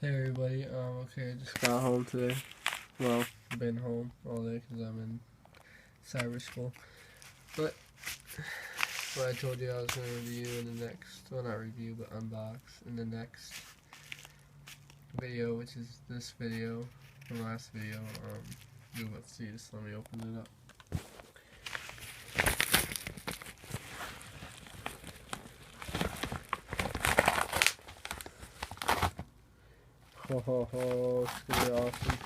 Hey everybody, okay, I just got home today. Well, been home all day because I'm in cyber school. But what I told you I was going to review in the next, well not review, but unbox in the next video, which is this video, the last video. You'll see this, let me open it up. Ho ho ho, it's going to be awesome.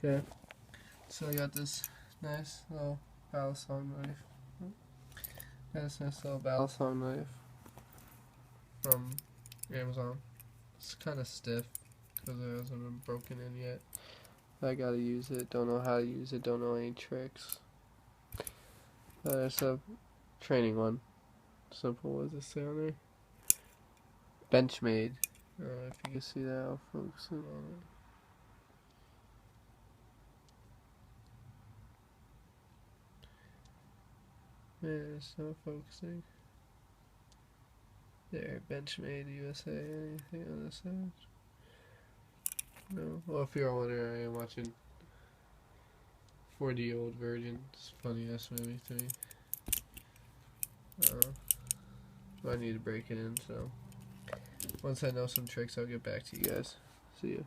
Okay, so I got this nice little Balisong knife. Got this nice little Balisong knife from Amazon. It's kind of stiff because it hasn't been broken in yet. I gotta use it, don't know how to use it, don't know any tricks. It's a training one. Simple, what does it say on there? Benchmade. If you can see that, I'll focus in on it. Yeah, it's not focusing. There, Benchmade USA. Anything on this side? No. Well, if you're wondering, I am watching 4D old version. It's a funny ass movie to me. I need to break it in, so once I know some tricks, I'll get back to you guys. See ya.